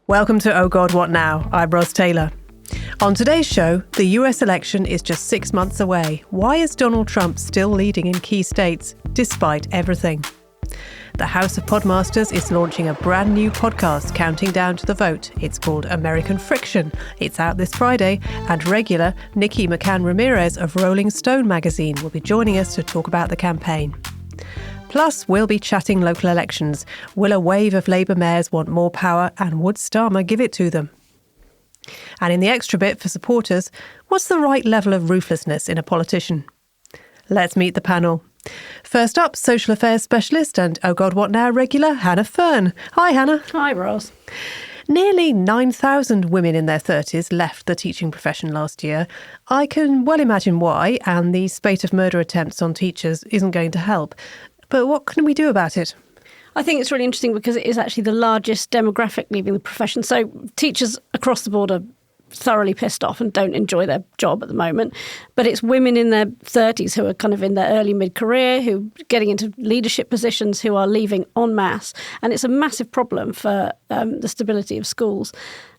Welcome to Oh God, What Now? I'm Ros Taylor. On today's show, the US election is just 6 months away. Why is Donald Trump still leading in key states, despite everything? The House of Podmasters is launching a brand new podcast counting down to the vote. It's called American Friction. It's out this Friday, and regular Nikki McCann Ramírez of Rolling Stone magazine will be joining us to talk about the campaign. Plus, we'll be chatting local elections. Will a wave of Labour mayors want more power, and would Starmer give it to them? And in the extra bit for supporters, what's the right level of ruthlessness in a politician? Let's meet the panel. First up, social affairs specialist and Oh God What Now regular, Hannah Fearn. Hi, Hannah. Hi, Ros. Nearly 9,000 women in their 30s left the teaching profession last year. I can well imagine why, and the spate of murder attempts on teachers isn't going to help. But what can we do about it? I think it's really interesting because it is actually the largest demographic leaving the profession. So teachers across the board are thoroughly pissed off and don't enjoy their job at the moment. But it's women in their 30s who are kind of in their early mid-career, who are getting into leadership positions, who are leaving en masse. And it's a massive problem for the stability of schools.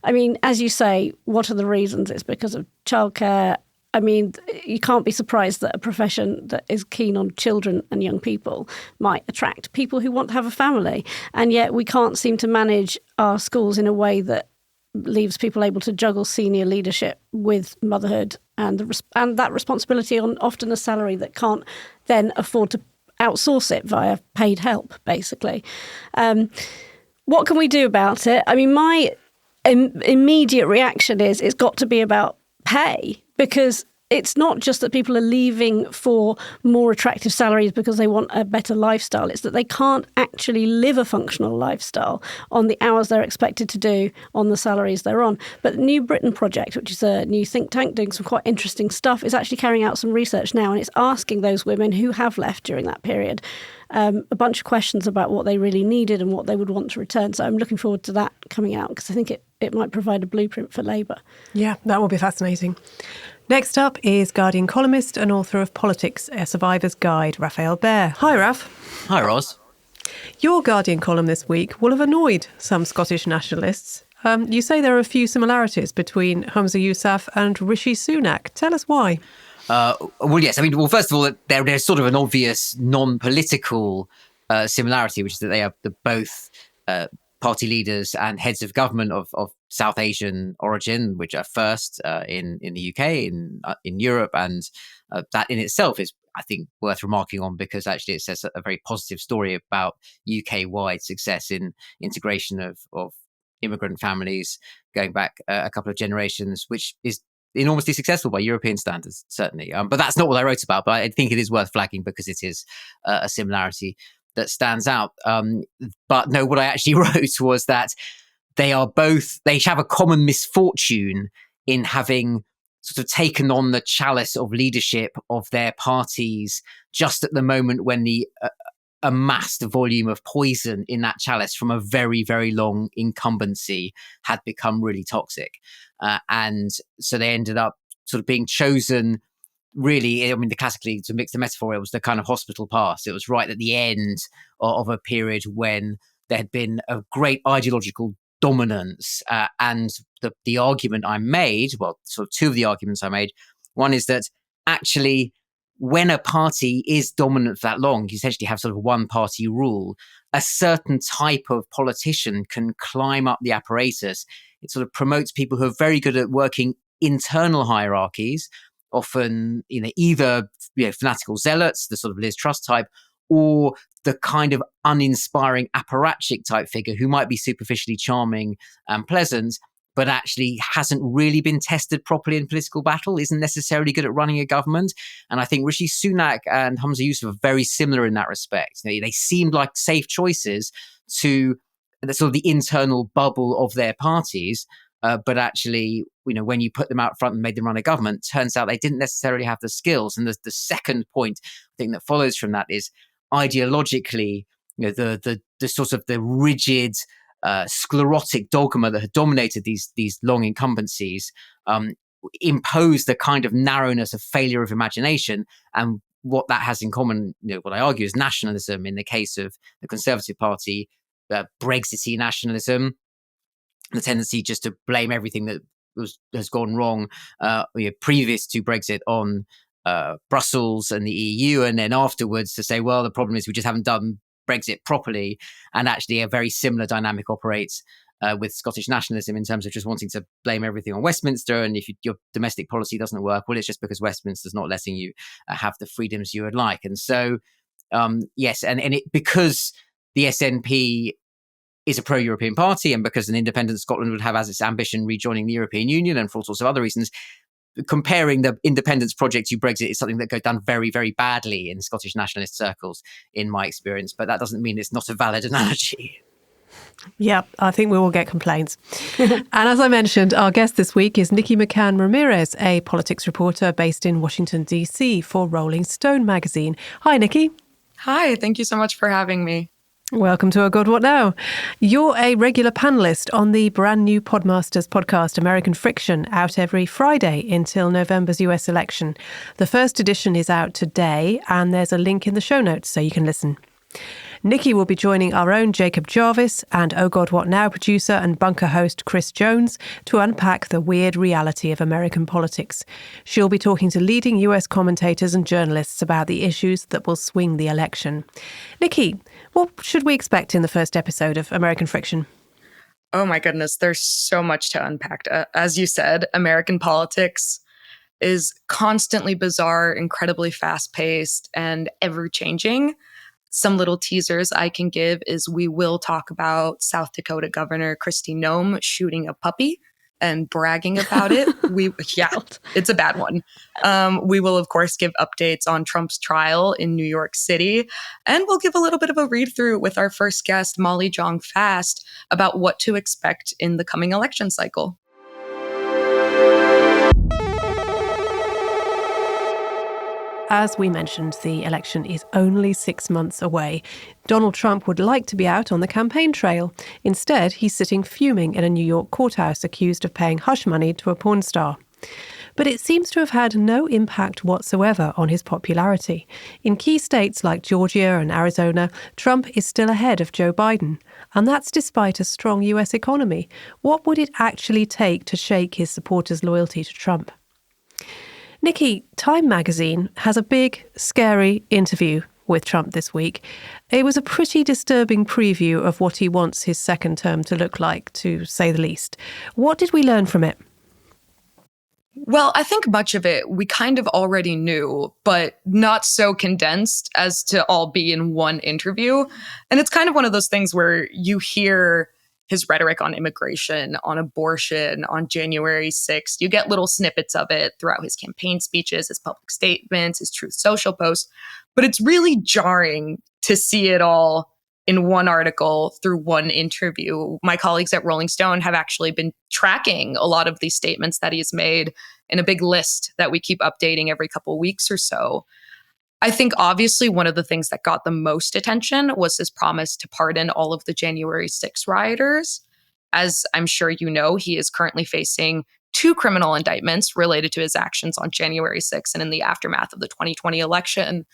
I mean, as you say, what are the reasons? It's because of childcare. I mean, you can't be surprised that a profession that is keen on children and young people might attract people who want to have a family. And yet we can't seem to manage our schools in a way that leaves people able to juggle senior leadership with motherhood and that responsibility on often a salary that can't then afford to outsource it via paid help, basically. What can we do about it? I mean, my immediate reaction is it's got to be about pay, because it's not just that people are leaving for more attractive salaries because they want a better lifestyle. It's that they can't actually live a functional lifestyle on the hours they're expected to do on the salaries they're on. But the New Britain Project, which is a new think tank doing some quite interesting stuff, is actually carrying out some research now, and it's asking those women who have left during that period a bunch of questions about what they really needed and what they would want to return. So I'm looking forward to that coming out because I think it might provide a blueprint for Labour. Yeah, that will be fascinating. Next up is Guardian columnist and author of Politics, A Survivor's Guide, Rafael Behr. Hi, Raf. Hi, Ros. Your Guardian column this week will have annoyed some Scottish nationalists. You say there are a few similarities between Humza Yousaf and Rishi Sunak. Tell us why. Well, yes. I mean, first of all, there's sort of an obvious non-political similarity, which is that they are both party leaders and heads of government of South Asian origin, which are first in the UK, in Europe, and that in itself is, I think, worth remarking on because actually it says a very positive story about UK-wide success in integration of immigrant families going back a couple of generations, which is enormously successful by European standards, certainly. But that's not what I wrote about, but I think it is worth flagging because it is a similarity that stands out. But no, what I actually wrote was that they have a common misfortune in having sort of taken on the chalice of leadership of their parties just at the moment when the amassed volume of poison in that chalice from a very, very long incumbency had become really toxic. And so they ended up sort of being chosen. Really, I mean, classically, to mix the metaphor, it was the kind of hospital pass. It was right at the end of a period when there had been a great ideological dominance. And the argument I made, well, sort of two of the arguments I made, one is that actually when a party is dominant for that long, you essentially have sort of one party rule, a certain type of politician can climb up the apparatus. It sort of promotes people who are very good at working internal hierarchies, often, either fanatical zealots, the sort of Liz Truss type, or the kind of uninspiring apparatchik type figure who might be superficially charming and pleasant, but actually hasn't really been tested properly in political battle, isn't necessarily good at running a government. And I think Rishi Sunak and Humza Yousaf are very similar in that respect. They seemed like safe choices to the sort of the internal bubble of their parties. But actually, when you put them out front and made them run a government, turns out they didn't necessarily have the skills. And the second point, I think, that follows from that is ideologically, the sort of the rigid, sclerotic dogma that had dominated these long incumbencies imposed a kind of narrowness of failure of imagination. And what that has in common, what I argue is nationalism in the case of the Conservative Party, Brexity nationalism, the tendency just to blame everything that has gone wrong previous to Brexit on Brussels and the EU, and then afterwards to say, well, the problem is we just haven't done Brexit properly. And actually a very similar dynamic operates with Scottish nationalism in terms of just wanting to blame everything on Westminster. And if your domestic policy doesn't work, well, it's just because Westminster's not letting you have the freedoms you would like. And so, yes, and it because the SNP is a pro-European party, and because an independent Scotland would have as its ambition rejoining the European Union, and for all sorts of other reasons, comparing the independence project to Brexit is something that goes down very, very badly in Scottish nationalist circles, in my experience. But that doesn't mean it's not a valid analogy. Yeah, I think we will get complaints. And as I mentioned, our guest this week is Nikki McCann Ramírez, a politics reporter based in Washington, D.C. for Rolling Stone magazine. Hi, Nikki. Hi, thank you so much for having me. Welcome to Oh God, What Now? You're a regular panellist on the brand new Podmasters podcast, American Friction, out every Friday until November's US election. The first edition is out today, and there's a link in the show notes so you can listen. Nikki will be joining our own Jacob Jarvis and Oh God, What Now producer and bunker host Chris Jones to unpack the weird reality of American politics. She'll be talking to leading US commentators and journalists about the issues that will swing the election. Nikki, what should we expect in the first episode of American Friction? Oh my goodness, there's so much to unpack. As you said, American politics is constantly bizarre, incredibly fast-paced, and ever-changing. Some little teasers I can give is we will talk about South Dakota Governor Kristi Noem shooting a puppy and bragging about it. It's a bad one. We will, of course, give updates on Trump's trial in New York City. And we'll give a little bit of a read through with our first guest, Molly Jong-Fast, about what to expect in the coming election cycle. As we mentioned, the election is only 6 months away. Donald Trump would like to be out on the campaign trail. Instead, he's sitting fuming in a New York courthouse accused of paying hush money to a porn star. But it seems to have had no impact whatsoever on his popularity. In key states like Georgia and Arizona, Trump is still ahead of Joe Biden. And that's despite a strong US economy. What would it actually take to shake his supporters' loyalty to Trump? Nikki, Time magazine has a big, scary interview with Trump this week. It was a pretty disturbing preview of what he wants his second term to look like, to say the least. What did we learn from it? Well, I think much of it we kind of already knew, but not so condensed as to all be in one interview. And it's kind of one of those things where you hear his rhetoric on immigration, on abortion, on January 6th. You get little snippets of it throughout his campaign speeches, his public statements, his Truth Social posts. But it's really jarring to see it all in one article through one interview. My colleagues at Rolling Stone have actually been tracking a lot of these statements that he's made in a big list that we keep updating every couple of weeks or so. I think obviously one of the things that got the most attention was his promise to pardon all of the January 6th rioters. As I'm sure you know, he is currently facing 2 criminal indictments related to his actions on January 6th and in the aftermath of the 2020 election.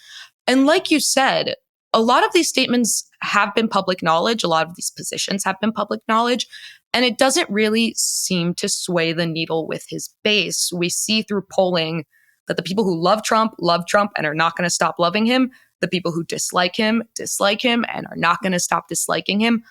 And like you said, a lot of these statements have been public knowledge. A lot of these positions have been public knowledge. And it doesn't really seem to sway the needle with his base. We see through polling that the people who love Trump and are not going to stop loving him. The people who dislike him and are not going to stop disliking him.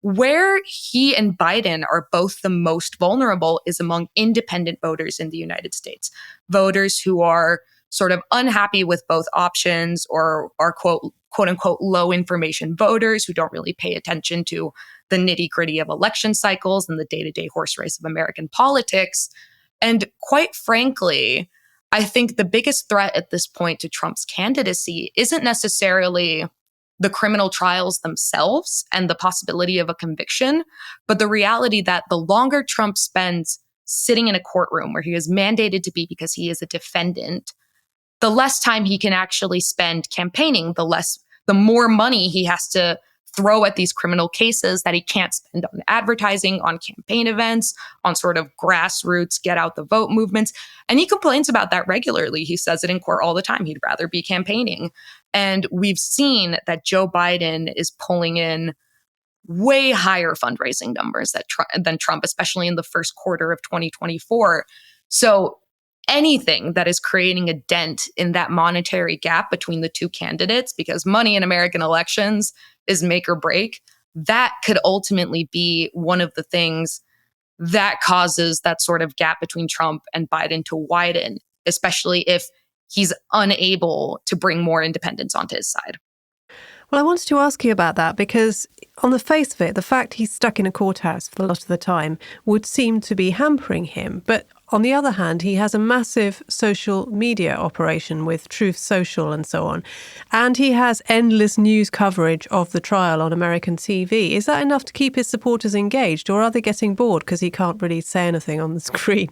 Where he and Biden are both the most vulnerable is among independent voters in the United States. Voters who are sort of unhappy with both options or are quote unquote low information voters who don't really pay attention to the nitty gritty of election cycles and the day-to-day horse race of American politics. And quite frankly, I think the biggest threat at this point to Trump's candidacy isn't necessarily the criminal trials themselves and the possibility of a conviction, but the reality that the longer Trump spends sitting in a courtroom where he is mandated to be because he is a defendant, the less time he can actually spend campaigning, the more money he has to throw at these criminal cases that he can't spend on advertising, on campaign events, on sort of grassroots get out the vote movements. And he complains about that regularly. He says it in court all the time. He'd rather be campaigning. And we've seen that Joe Biden is pulling in way higher fundraising numbers than Trump, especially in the first quarter of 2024. So anything that is creating a dent in that monetary gap between the two candidates, because money in American elections is make or break, that could ultimately be one of the things that causes that sort of gap between Trump and Biden to widen, especially if he's unable to bring more independents onto his side. Well, I wanted to ask you about that because on the face of it, the fact he's stuck in a courthouse for a lot of the time would seem to be hampering him. But on the other hand, he has a massive social media operation with Truth Social and so on. And he has endless news coverage of the trial on American TV. Is that enough to keep his supporters engaged, or are they getting bored because he can't really say anything on the screen?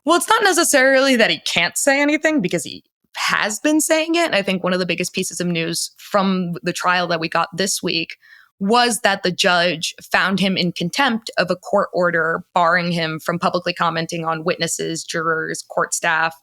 Well, it's not necessarily that he can't say anything, because he has been saying it. And I think one of the biggest pieces of news from the trial that we got this week was that the judge found him in contempt of a court order barring him from publicly commenting on witnesses, jurors, court staff,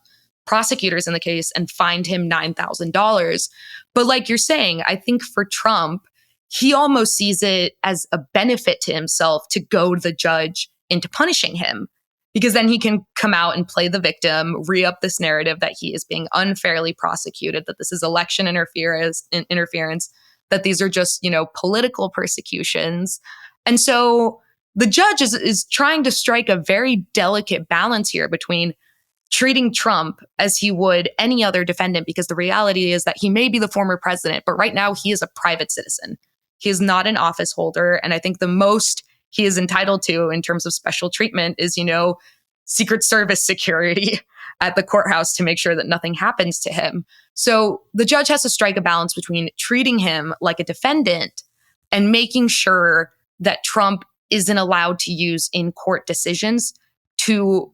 prosecutors in the case, and fined him $9,000. But like you're saying, I think for Trump, he almost sees it as a benefit to himself to goad the judge into punishing him, because then he can come out and play the victim, re-up this narrative that he is being unfairly prosecuted, that this is election interference, that these are just, political persecutions. And so the judge is trying to strike a very delicate balance here between treating Trump as he would any other defendant, because the reality is that he may be the former president, but right now he is a private citizen. He is not an office holder. And I think the most he is entitled to in terms of special treatment is, Secret Service security at the courthouse to make sure that nothing happens to him. So the judge has to strike a balance between treating him like a defendant and making sure that Trump isn't allowed to use in-court decisions to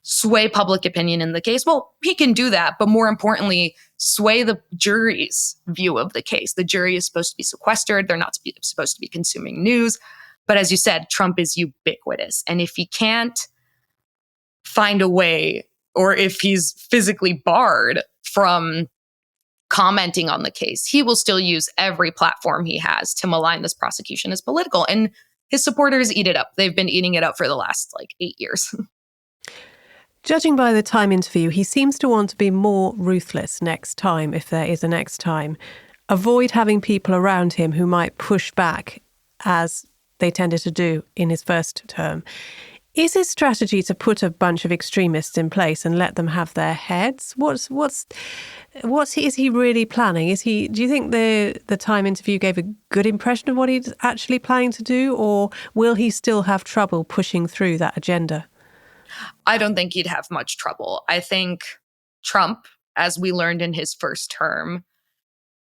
sway public opinion in the case. Well, he can do that, but more importantly, sway the jury's view of the case. The jury is supposed to be sequestered. They're not supposed to be consuming news. But as you said, Trump is ubiquitous. And if he can't find a way, or if he's physically barred from commenting on the case, he will still use every platform he has to malign this prosecution as political. And his supporters eat it up. They've been eating it up for the last 8 years. Judging by the Time interview, he seems to want to be more ruthless next time, if there is a next time. Avoid having people around him who might push back, as they tended to do in his first term. Is his strategy to put a bunch of extremists in place and let them have their heads? Is he really planning? Do you think the Time interview gave a good impression of what he's actually planning to do, or will he still have trouble pushing through that agenda? I don't think he'd have much trouble. I think Trump, as we learned in his first term,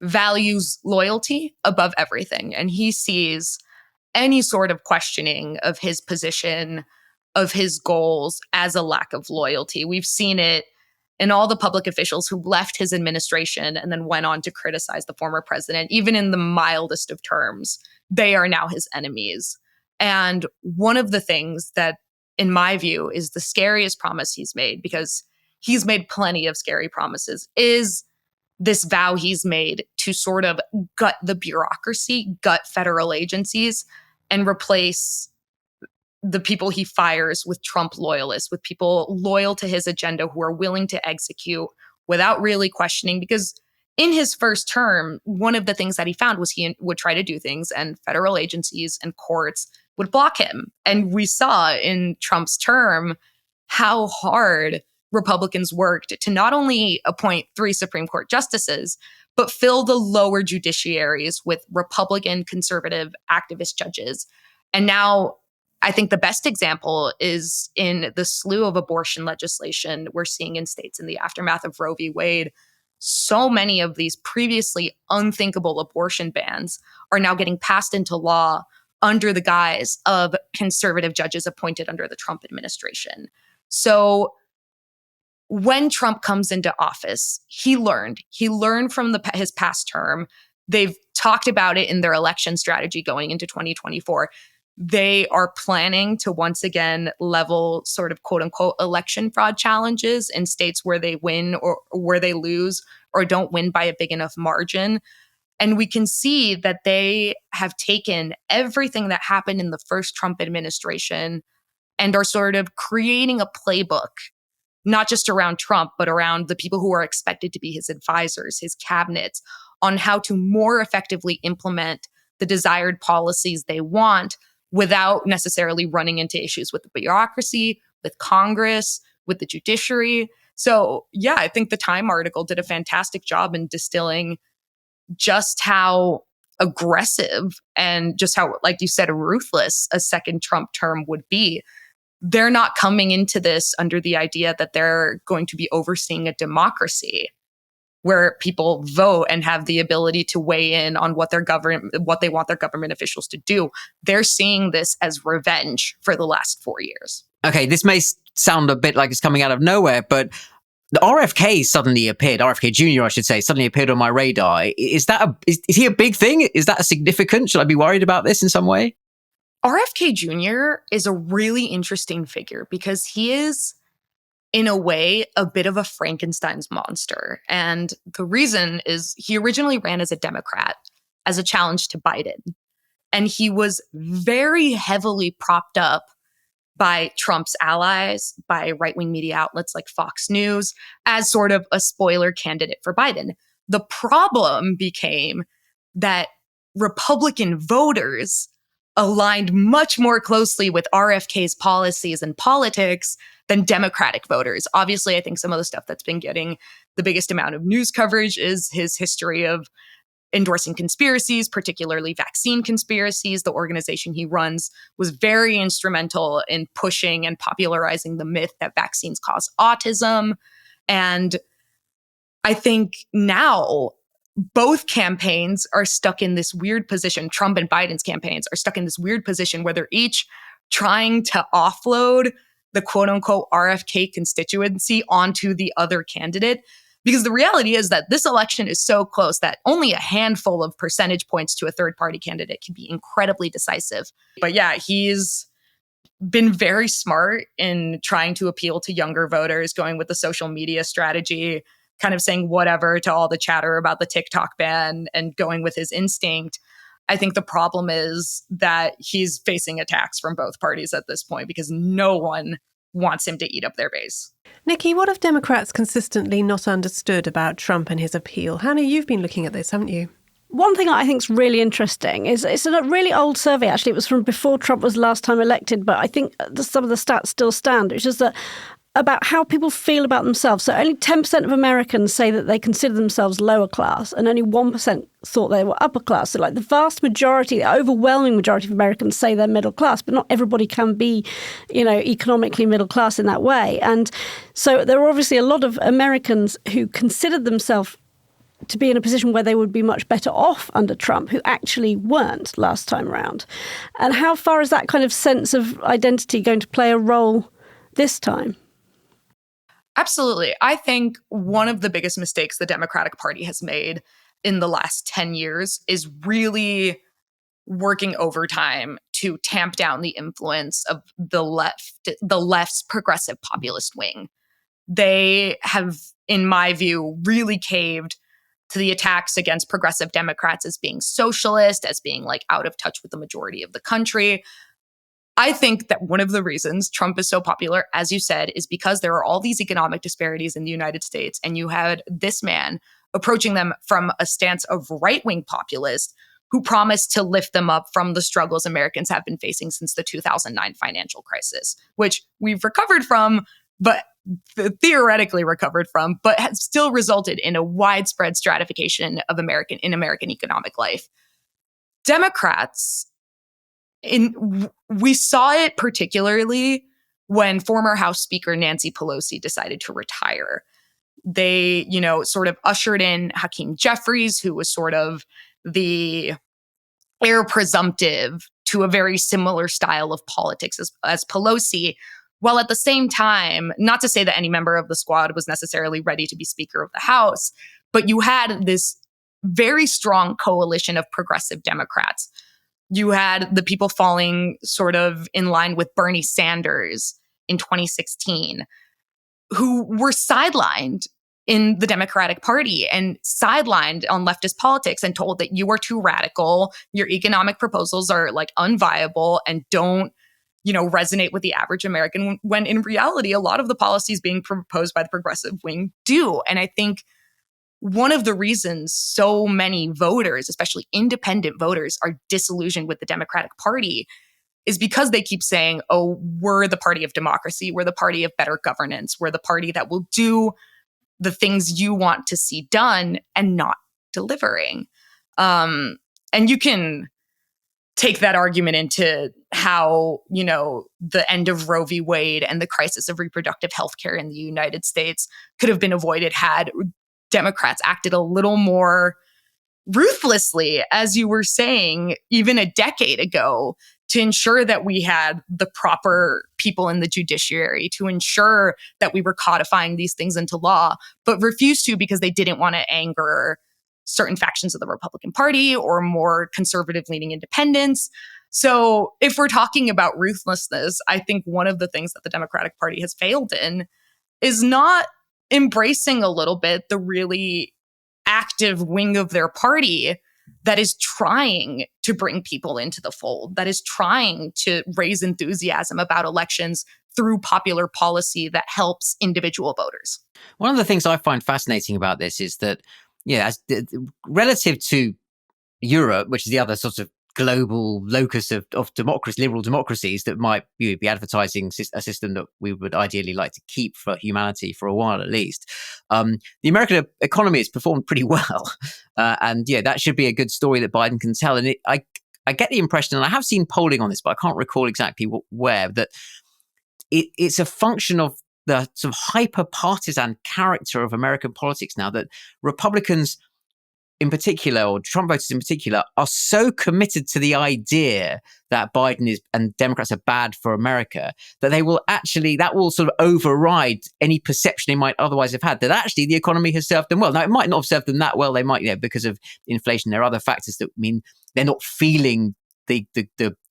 values loyalty above everything. And he sees any sort of questioning of his position, of his goals, as a lack of loyalty. We've seen it in all the public officials who left his administration and then went on to criticize the former president, even in the mildest of terms. They are now his enemies. And one of the things that, in my view, is the scariest promise he's made, because he's made plenty of scary promises, is this vow he's made to sort of gut the bureaucracy, gut federal agencies, and replace the people he fires with Trump loyalists, with people loyal to his agenda who are willing to execute without really questioning. Because in his first term, one of the things that he found was he would try to do things and federal agencies and courts would block him. And we saw in Trump's term how hard Republicans worked to not only appoint 3 Supreme Court justices, but fill the lower judiciaries with Republican, conservative, activist judges. And now I think the best example is in the slew of abortion legislation we're seeing in states in the aftermath of Roe v. Wade. So many of these previously unthinkable abortion bans are now getting passed into law under the guise of conservative judges appointed under the Trump administration. So when Trump comes into office, he learned from his past term. They've talked about it in their election strategy going into 2024. They are planning to once again level sort of quote unquote election fraud challenges in states where they win or where they lose or don't win by a big enough margin. And we can see that they have taken everything that happened in the first Trump administration and are sort of creating a playbook, not just around Trump, but around the people who are expected to be his advisors, his cabinets, on how to more effectively implement the desired policies they want without necessarily running into issues with the bureaucracy, with Congress, with the judiciary. So, yeah, I think the Time article did a fantastic job in distilling just how aggressive and just how, like you said, ruthless a second Trump term would be. They're not coming into this under the idea that they're going to be overseeing a democracy where people vote and have the ability to weigh in on what they want their government officials to do. They're seeing this as revenge for the last 4 years. Okay, this may sound a bit like it's coming out of nowhere, but the RFK suddenly appeared, RFK Jr., I should say, suddenly appeared on my radar. Is he a big thing? Is that a significant? Should I be worried about this in some way? RFK Jr. is a really interesting figure because he is, in a way, a bit of a Frankenstein's monster. And the reason is he originally ran as a Democrat, as a challenge to Biden. And he was very heavily propped up by Trump's allies, by right-wing media outlets like Fox News, as sort of a spoiler candidate for Biden. The problem became that Republican voters aligned much more closely with RFK's policies and politics than Democratic voters. Obviously, I think some of the stuff that's been getting the biggest amount of news coverage is his history of endorsing conspiracies, particularly vaccine conspiracies. The organization he runs was very instrumental in pushing and popularizing the myth that vaccines cause autism. And I think now both campaigns are stuck in this weird position. Trump and Biden's campaigns are stuck in this weird position where they're each trying to offload the quote unquote RFK constituency onto the other candidate. Because the reality is that this election is so close that only a handful of percentage points to a third party candidate can be incredibly decisive. But yeah, he's been very smart in trying to appeal to younger voters, going with the social media strategy, kind of saying whatever to all the chatter about the TikTok ban and going with his instinct. I think the problem is that he's facing attacks from both parties at this point because no one wants him to eat up their base. Nikki, what have Democrats consistently not understood about Trump and his appeal? Hannah, you've been looking at this, haven't you? One thing I think is really interesting is it's a really old survey, actually. It was from before Trump was last time elected, but I think some of the stats still stand, which is that about how people feel about themselves. So only 10% of Americans say that they consider themselves lower class, and only 1% thought they were upper class. So like the vast majority, the overwhelming majority of Americans say they're middle class, but not everybody can be, economically middle class in that way. And so there are obviously a lot of Americans who considered themselves to be in a position where they would be much better off under Trump, who actually weren't last time around. And how far is that kind of sense of identity going to play a role this time? Absolutely. I think one of the biggest mistakes the Democratic Party has made in the last 10 years is really working overtime to tamp down the influence of the left's progressive populist wing. They have, in my view, really caved to the attacks against progressive Democrats as being socialist, as being like out of touch with the majority of the country. I think that one of the reasons Trump is so popular, as you said, is because there are all these economic disparities in the United States, and you had this man approaching them from a stance of right-wing populist who promised to lift them up from the struggles Americans have been facing since the 2009 financial crisis, which we've recovered from, but theoretically recovered from, but has still resulted in a widespread stratification of American economic life. Democrats, we saw it particularly when former House Speaker Nancy Pelosi decided to retire. They, sort of ushered in Hakeem Jeffries, who was sort of the heir presumptive to a very similar style of politics as Pelosi, while at the same time, not to say that any member of the squad was necessarily ready to be Speaker of the House, but you had this very strong coalition of progressive Democrats. You had the people falling sort of in line with Bernie Sanders in 2016, who were sidelined in the Democratic Party and sidelined on leftist politics and told that you are too radical, your economic proposals are like unviable and don't, resonate with the average American, when in reality, a lot of the policies being proposed by the progressive wing do. And I think one of the reasons so many voters, especially independent voters, are disillusioned with the Democratic Party is because they keep saying, oh, we're the party of democracy, we're the party of better governance, we're the party that will do the things you want to see done, and not delivering. And you can take that argument into how, the end of Roe v. Wade and the crisis of reproductive health care in the United States could have been avoided had Democrats acted a little more ruthlessly, as you were saying, even a decade ago, to ensure that we had the proper people in the judiciary, to ensure that we were codifying these things into law, but refused to because they didn't want to anger certain factions of the Republican Party or more conservative-leaning independents. So if we're talking about ruthlessness, I think one of the things that the Democratic Party has failed in is not embracing a little bit the really active wing of their party that is trying to bring people into the fold, that is trying to raise enthusiasm about elections through popular policy that helps individual voters. One of the things I find fascinating about this is that, relative to Europe, which is the other sort of global locus of democracy, liberal democracies that might be advertising a system that we would ideally like to keep for humanity for a while at least. The American economy has performed pretty well. And that should be a good story that Biden can tell. And I get the impression, and I have seen polling on this, but I can't recall exactly where, that it's a function of the sort of hyper-partisan character of American politics now, that Republicans in particular, or Trump voters in particular, are so committed to the idea that Biden and Democrats are bad for America that that will sort of override any perception they might otherwise have had that actually the economy has served them well. Now, it might not have served them that well. They might, because of inflation, there are other factors that mean they're not feeling the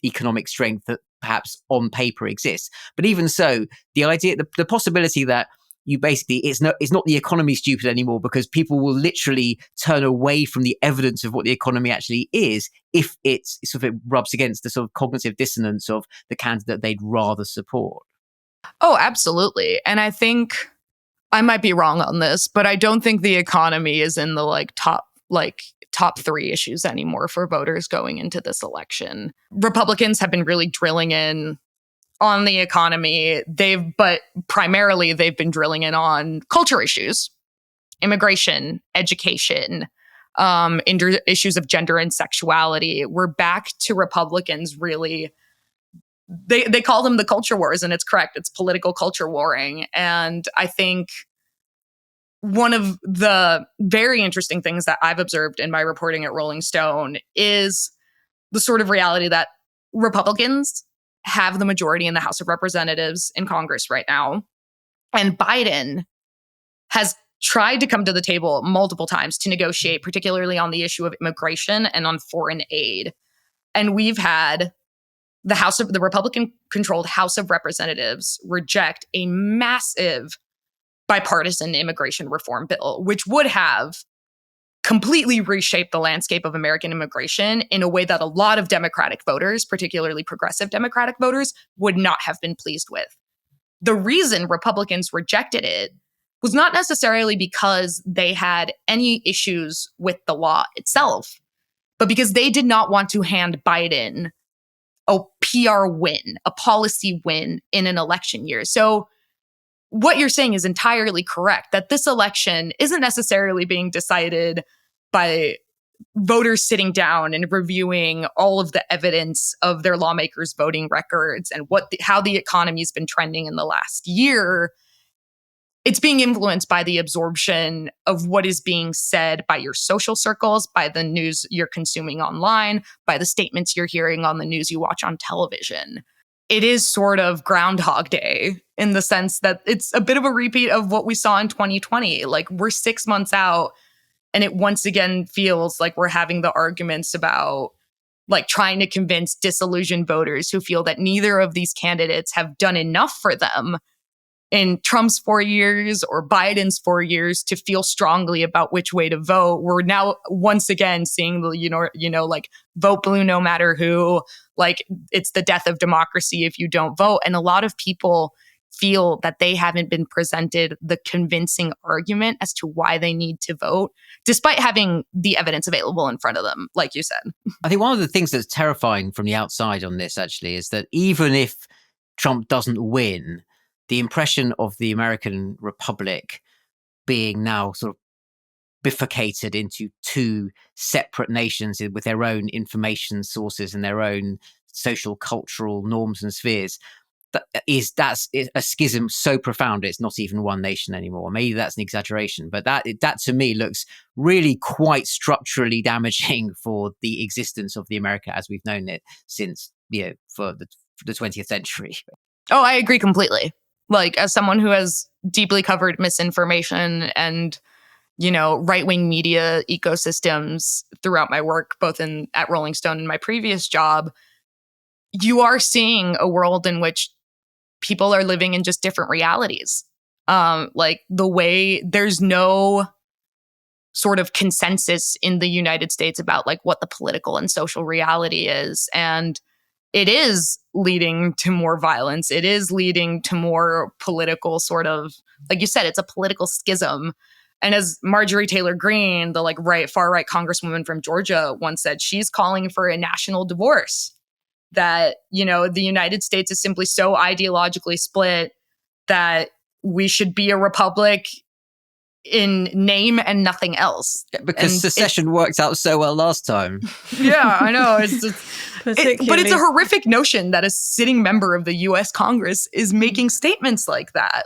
economic strength that perhaps on paper exists. But even so, the idea, the possibility that you basically, it's not the economy stupid anymore, because people will literally turn away from the evidence of what the economy actually is if it rubs against the sort of cognitive dissonance of the candidate they'd rather support. Oh, absolutely. And I think I might be wrong on this, but I don't think the economy is in the top 3 issues anymore for voters going into this election. Republicans have been really drilling in on the economy. But primarily they've been drilling in on culture issues, immigration, education, issues of gender and sexuality. We're back to Republicans really. They call them the culture wars, and it's correct. It's political culture warring. And I think one of the very interesting things that I've observed in my reporting at Rolling Stone is the sort of reality that Republicans have the majority in the House of Representatives in Congress right now. And Biden has tried to come to the table multiple times to negotiate, particularly on the issue of immigration and on foreign aid. And we've had the Republican-controlled House of Representatives reject a massive bipartisan immigration reform bill, which would have completely reshaped the landscape of American immigration in a way that a lot of Democratic voters, particularly progressive Democratic voters, would not have been pleased with. The reason Republicans rejected it was not necessarily because they had any issues with the law itself, but because they did not want to hand Biden a PR win, a policy win in an election year. So what you're saying is entirely correct, that this election isn't necessarily being decided by voters sitting down and reviewing all of the evidence of their lawmakers' voting records and how the economy's been trending in the last year. It's being influenced by the absorption of what is being said by your social circles, by the news you're consuming online, by the statements you're hearing on the news you watch on television. It is sort of Groundhog Day in the sense that it's a bit of a repeat of what we saw in 2020. Like, we're 6 months out, and it once again feels like we're having the arguments about like trying to convince disillusioned voters who feel that neither of these candidates have done enough for them in Trump's 4 years or Biden's 4 years to feel strongly about which way to vote. We're now once again seeing the, like vote blue no matter who, like it's the death of democracy if you don't vote. And a lot of people feel that they haven't been presented the convincing argument as to why they need to vote, despite having the evidence available in front of them, like you said. I think one of the things that's terrifying from the outside on this actually is that even if Trump doesn't win, the impression of the American Republic being now sort of bifurcated into two separate nations with their own information sources and their own social, cultural norms and spheres, that's a schism so profound it's not even one nation anymore. Maybe that's an exaggeration, but that to me looks really quite structurally damaging for the existence of the America as we've known it since, for the 20th century. Oh, I agree completely. Like, as someone who has deeply covered misinformation and, right-wing media ecosystems throughout my work, both at Rolling Stone and my previous job, you are seeing a world in which people are living in just different realities. Like the way there's no sort of consensus in the United States about like what the political and social reality is. And it is leading to more violence. It is leading to more political sort of, like you said, it's a political schism. And as Marjorie Taylor Greene, the far right congresswoman from Georgia once said, she's calling for a national divorce. That, the United States is simply so ideologically split that we should be a republic in name and nothing else. Yeah, because secession worked out so well last time. Yeah, I know. But it's a horrific notion that a sitting member of the U.S. Congress is making statements like that.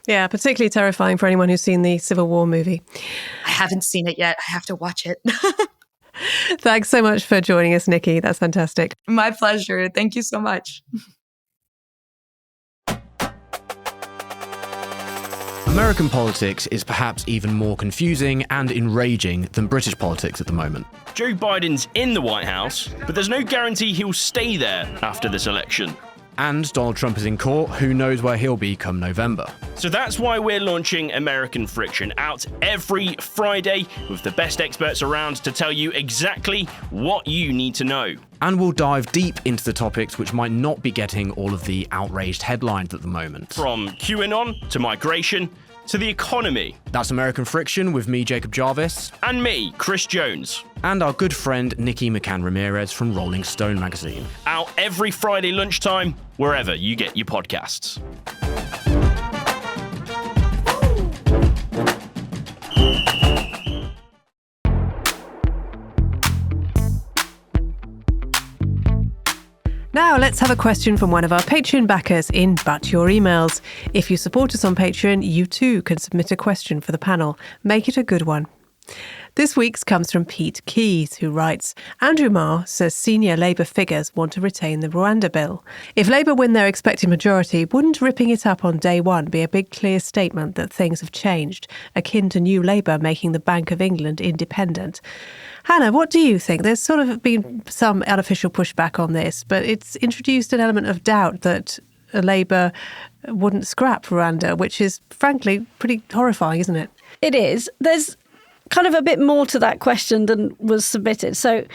Yeah, particularly terrifying for anyone who's seen the Civil War movie. I haven't seen it yet. I have to watch it. Thanks so much for joining us, Nikki. That's fantastic. My pleasure. Thank you so much. American politics is perhaps even more confusing and enraging than British politics at the moment. Joe Biden's in the White House, but there's no guarantee he'll stay there after this election. And Donald Trump is in court. Who knows where he'll be come November? So that's why we're launching American Friction, out every Friday with the best experts around to tell you exactly what you need to know. And we'll dive deep into the topics which might not be getting all of the outraged headlines at the moment. From QAnon to migration to the economy. That's American Friction with me, Jacob Jarvis. And me, Chris Jones. And our good friend Nikki McCann Ramírez from Rolling Stone magazine. Out every Friday lunchtime, wherever you get your podcasts. Now let's have a question from one of our Patreon backers in But Your Emails. If you support us on Patreon, you too can submit a question for the panel. Make it a good one. This week's comes from Pete Keys, who writes, Andrew Marr says senior Labour figures want to retain the Rwanda bill. If Labour win their expected majority, wouldn't ripping it up on day one be a big clear statement that things have changed, akin to New Labour making the Bank of England independent? Hannah, what do you think? There's sort of been some artificial pushback on this, but it's introduced an element of doubt that Labour wouldn't scrap Rwanda, which is frankly pretty horrifying, isn't it? It is. There's kind of a bit more to that question than was submitted. So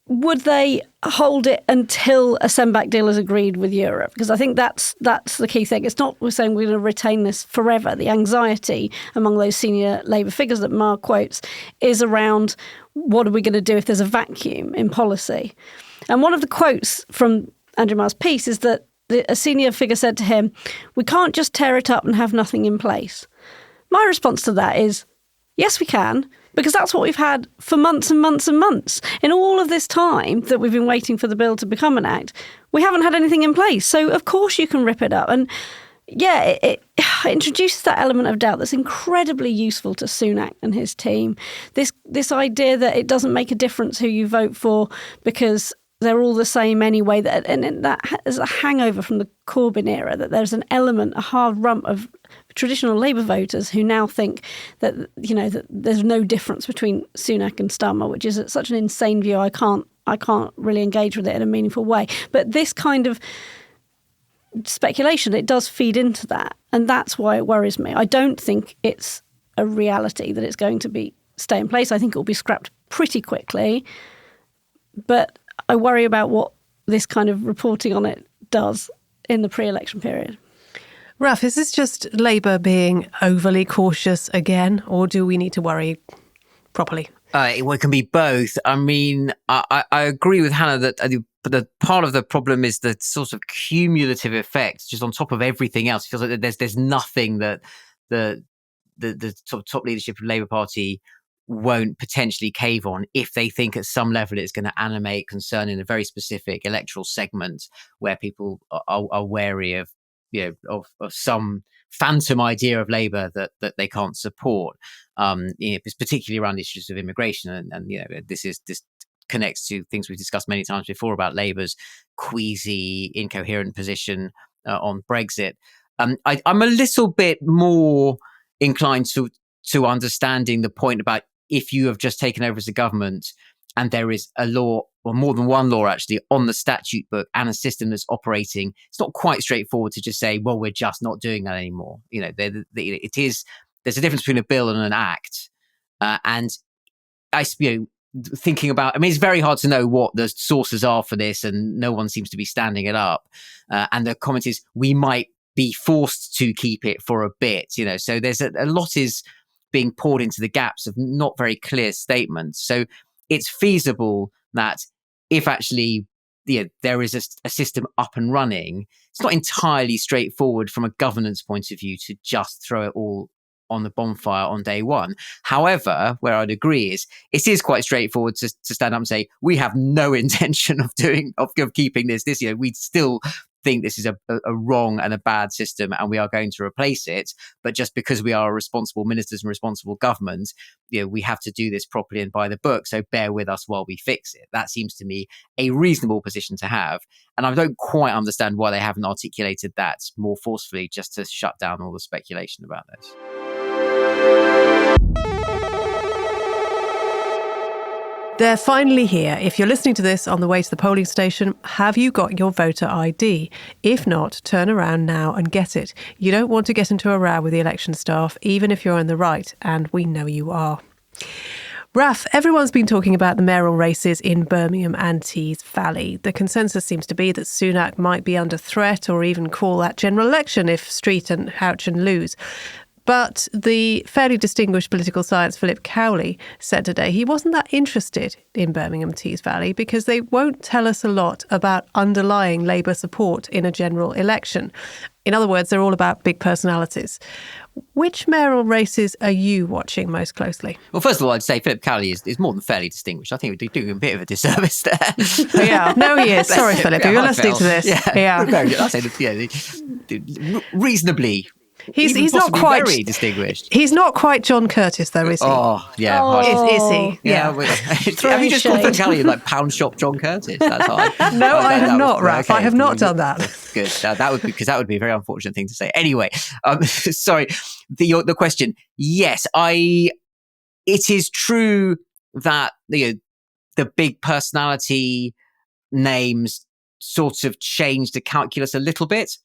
would they hold it until a send-back deal is agreed with Europe? Because I think that's the key thing. It's not we're saying we're going to retain this forever. The anxiety among those senior Labour figures that Marr quotes is around what are we going to do if there's a vacuum in policy? And one of the quotes from Andrew Marr's piece is that a senior figure said to him, we can't just tear it up and have nothing in place. My response to that is, yes, we can, because that's what we've had for months and months and months. In all of this time that we've been waiting for the bill to become an act, we haven't had anything in place. So, of course, you can rip it up. And, yeah, it introduces that element of doubt that's incredibly useful to Sunak and his team. This idea that it doesn't make a difference who you vote for because they're all the same anyway. And that is a hangover from the Corbyn era, that there's an element, a hard rump of traditional Labour voters who now think that, that there's no difference between Sunak and Starmer, which is such an insane view. I can't really engage with it in a meaningful way. But this kind of speculation. It does feed into that. And that's why it worries me. I don't think it's a reality that it's going to stay in place. I think it will be scrapped pretty quickly. But I worry about what this kind of reporting on it does in the pre-election period. Raf, is this just Labour being overly cautious again, or do we need to worry properly? It can be both. I mean, I agree with Hannah that the part of the problem is the sort of cumulative effect, just on top of everything else. It feels like there's nothing that the top leadership of the Labour Party won't potentially cave on if they think at some level it's going to animate concern in a very specific electoral segment where people are wary of some phantom idea of Labour that they can't support. It's particularly around issues of immigration, and this connects to things we've discussed many times before about Labour's queasy, incoherent position on Brexit. I'm a little bit more inclined to understanding the point about if you have just taken over as a government and there is a law, or more than one law actually, on the statute book and a system that's operating, it's not quite straightforward to just say, well, we're just not doing that anymore. There's a difference between a bill and an act. And thinking about, it's very hard to know what the sources are for this, and no one seems to be standing it up. And the comment is, we might be forced to keep it for a bit, so there's a lot is being poured into the gaps of not very clear statements. So it's feasible that if actually there is a system up and running, it's not entirely straightforward from a governance point of view to just throw it all on the bonfire on day one. However, where I'd agree is it is quite straightforward to stand up and say, we have no intention of keeping this year. We still think this is a wrong and a bad system, and we are going to replace it. But just because we are responsible ministers and responsible government, we have to do this properly and by the book. So bear with us while we fix it. That seems to me a reasonable position to have. And I don't quite understand why they haven't articulated that more forcefully, just to shut down all the speculation about this. They're finally here. If you're listening to this on the way to the polling station, have you got your voter ID? If not, turn around now and get it. You don't want to get into a row with the election staff, even if you're in the right, and we know you are. Raf, everyone's been talking about the mayoral races in Birmingham and Tees Valley. The consensus seems to be that Sunak might be under threat, or even call that general election if Street and Houchin lose. But the fairly distinguished political science Philip Cowley said today he wasn't that interested in Birmingham Tees Valley because they won't tell us a lot about underlying Labour support in a general election. In other words, they're all about big personalities. Which mayoral races are you watching most closely? Well, first of all, I'd say Philip Cowley is more than fairly distinguished. I think we're doing a bit of a disservice there. Yeah, no, he is. Sorry, Philip, if you're listening to this. Yeah. I'd say reasonably. He's not quite very distinguished. He's not quite John Curtis, though, is he? Oh, yeah. Is he? Yeah. Have you just called Philip Cowley like pound shop John Curtis? That's hard. No, I have not, Raf. I have not done that. Good. That would be a very unfortunate thing to say. Anyway, sorry. The question. Yes, it is true that the big personality names sort of change the calculus a little bit.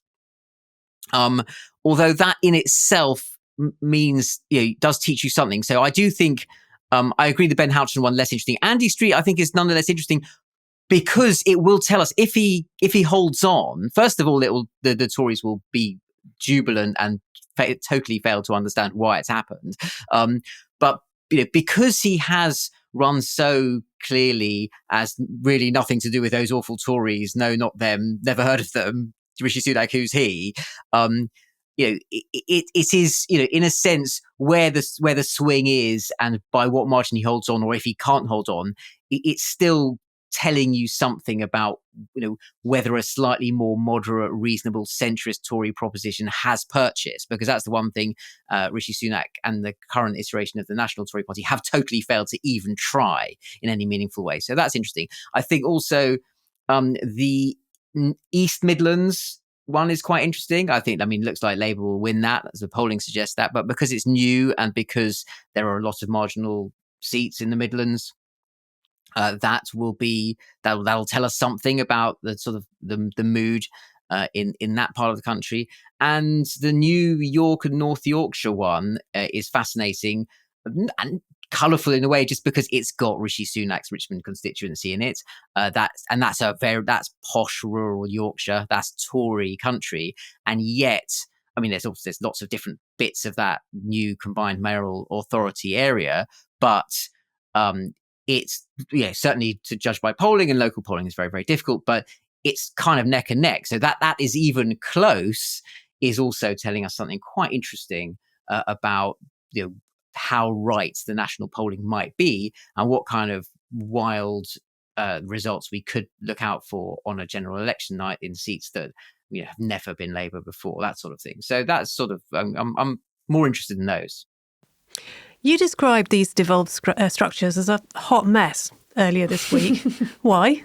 Although that in itself means, does teach you something. So I do think, I agree the Ben Houchin one less interesting. Andy Street, I think, is nonetheless interesting because it will tell us if he holds on. First of all, the Tories will be jubilant and totally fail to understand why it's happened. But because he has run so clearly as really nothing to do with those awful Tories, no, not them, never heard of them. Rishi Sunak, who's he? It is, in a sense, where the swing is and by what margin he holds on, or if he can't hold on, it's still telling you something about, whether a slightly more moderate, reasonable, centrist Tory proposition has purchased, because that's the one thing Rishi Sunak and the current iteration of the National Tory Party have totally failed to even try in any meaningful way. So that's interesting. I think also the East Midlands one is quite interesting. It looks like Labour will win that, as the polling suggests that, but because it's new and because there are a lot of marginal seats in the Midlands, that'll tell us something about the sort of the mood in that part of the country. And the New York and North Yorkshire one is fascinating and colourful in a way, just because it's got Rishi Sunak's Richmond constituency in it. That's posh rural Yorkshire. That's Tory country, and yet, I mean, there's lots of different bits of that new combined mayoral authority area, but it's certainly, to judge by polling, and local polling is very, very difficult, but it's kind of neck and neck. So that is even close is also telling us something quite interesting about how right the national polling might be, and what kind of wild results we could look out for on a general election night in seats that have never been Labour before, that sort of thing. So that's sort of I'm more interested in those. You described these devolved structures as a hot mess earlier this week. Why?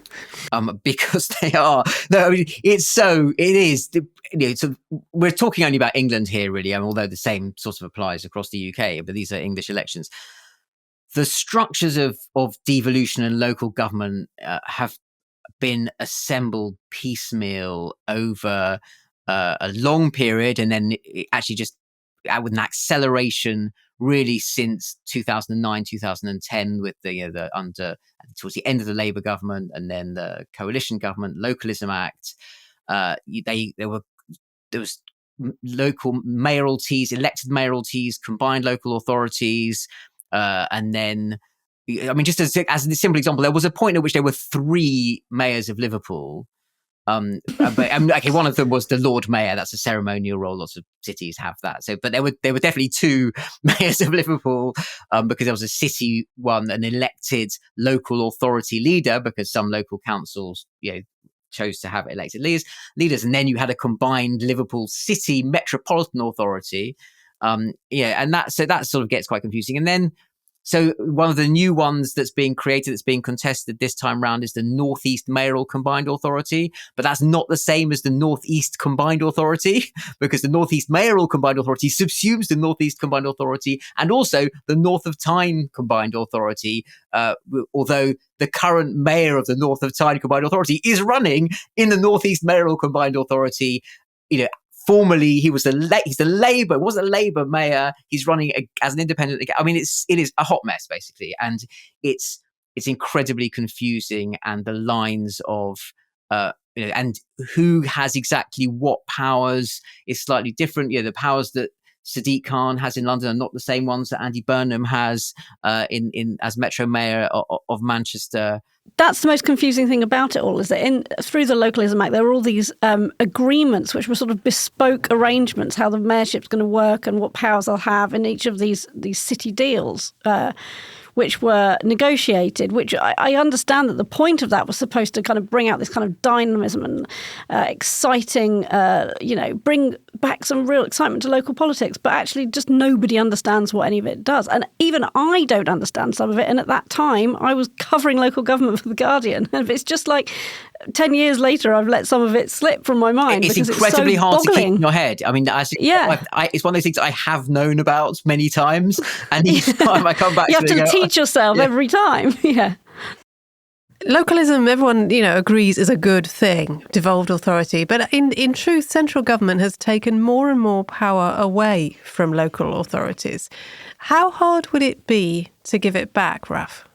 Because they are. No, I mean, it is. So we're talking only about England here, really, although the same sort of applies across the UK, but these are English elections. The structures of devolution and local government have been assembled piecemeal over a long period, and then actually just with an acceleration really since 2009, 2010, with towards the end of the Labour government, and then the coalition government, Localism Act. There was local mayoralties, elected mayoralties, combined local authorities, and then, I mean, just as a simple example, there was a point at which there were 3 mayors of Liverpool. But one of them was the Lord Mayor. That's a ceremonial role. Lots of cities have that. So, but there were definitely 2 mayors of Liverpool, because there was a city one, an elected local authority leader, because some local councils, chose to have elected leaders, and then you had a combined Liverpool City Metropolitan Authority. And that sort of gets quite confusing. And then, so one of the new ones that's being created, that's being contested this time round, is the Northeast Mayoral Combined Authority. But that's not the same as the Northeast Combined Authority, because the Northeast Mayoral Combined Authority subsumes the Northeast Combined Authority and also the North of Tyne Combined Authority, although the current mayor of the North of Tyne Combined Authority is running in the Northeast Mayoral Combined Authority. Formerly, he's the Labour, wasn't a Labour mayor. He's running as an independent. I mean, it is a hot mess, basically, and it's incredibly confusing. And the lines of and who has exactly what powers is slightly different. The powers that Sadiq Khan has in London are not the same ones that Andy Burnham has in as Metro Mayor of Manchester. That's the most confusing thing about it all, is that through the Localism Act, there were all these agreements, which were sort of bespoke arrangements, how the mayorship's going to work and what powers they'll have in each of these city deals, which were negotiated, which I understand that the point of that was supposed to kind of bring out this kind of dynamism and exciting, bring back some real excitement to local politics. But actually just nobody understands what any of it does. And even I don't understand some of it. And at that time, I was covering local government for The Guardian. And it's just like 10 years later, I've let some of it slip from my mind. It's because incredibly it's so hard boggling. to keep in your head. I mean, it's one of those things I have known about many times. And each time I come back you have to teach yourself every time. Yeah. Localism, everyone, agrees is a good thing, devolved authority. But in truth, central government has taken more and more power away from local authorities. How hard would it be to give it back, Raf?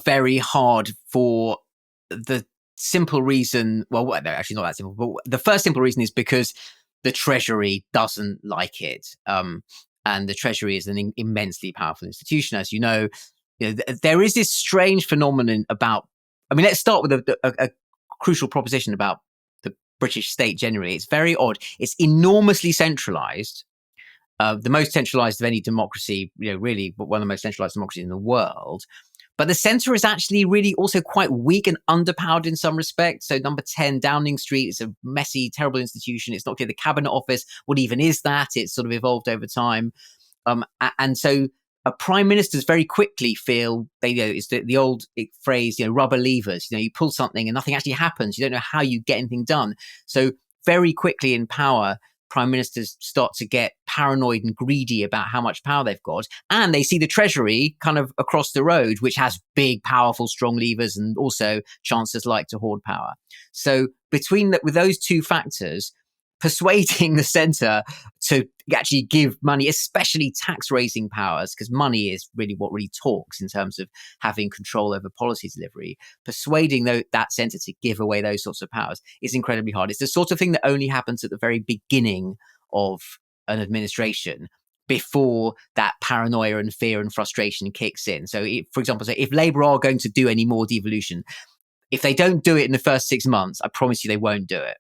Very hard, for the simple reason, well, no, actually not that simple, but the first simple reason is because the Treasury doesn't like it. And the Treasury is an immensely powerful institution, as you know. There is this strange phenomenon about, I mean, let's start with a crucial proposition about the British state generally. It's very odd. It's enormously centralized, the most centralized of any democracy, really one of the most centralized democracies in the world. But the centre is actually really also quite weak and underpowered in some respects. So number 10 Downing Street is a messy, terrible institution. It's not clear the Cabinet Office, what even is that? It's sort of evolved over time. And so prime ministers very quickly feel, it's the old phrase, rubber levers. You pull something and nothing actually happens. You don't know how you get anything done. So very quickly in power, prime ministers start to get paranoid and greedy about how much power they've got. And they see the Treasury kind of across the road, which has big, powerful, strong levers, and also chancellors like to hoard power. So with those two factors, persuading the centre to actually give money, especially tax-raising powers, because money is really what really talks in terms of having control over policy delivery. Persuading that centre to give away those sorts of powers is incredibly hard. It's the sort of thing that only happens at the very beginning of an administration, before that paranoia and fear and frustration kicks in. So, for example, if Labour are going to do any more devolution, if they don't do it in the first 6 months, I promise you they won't do it.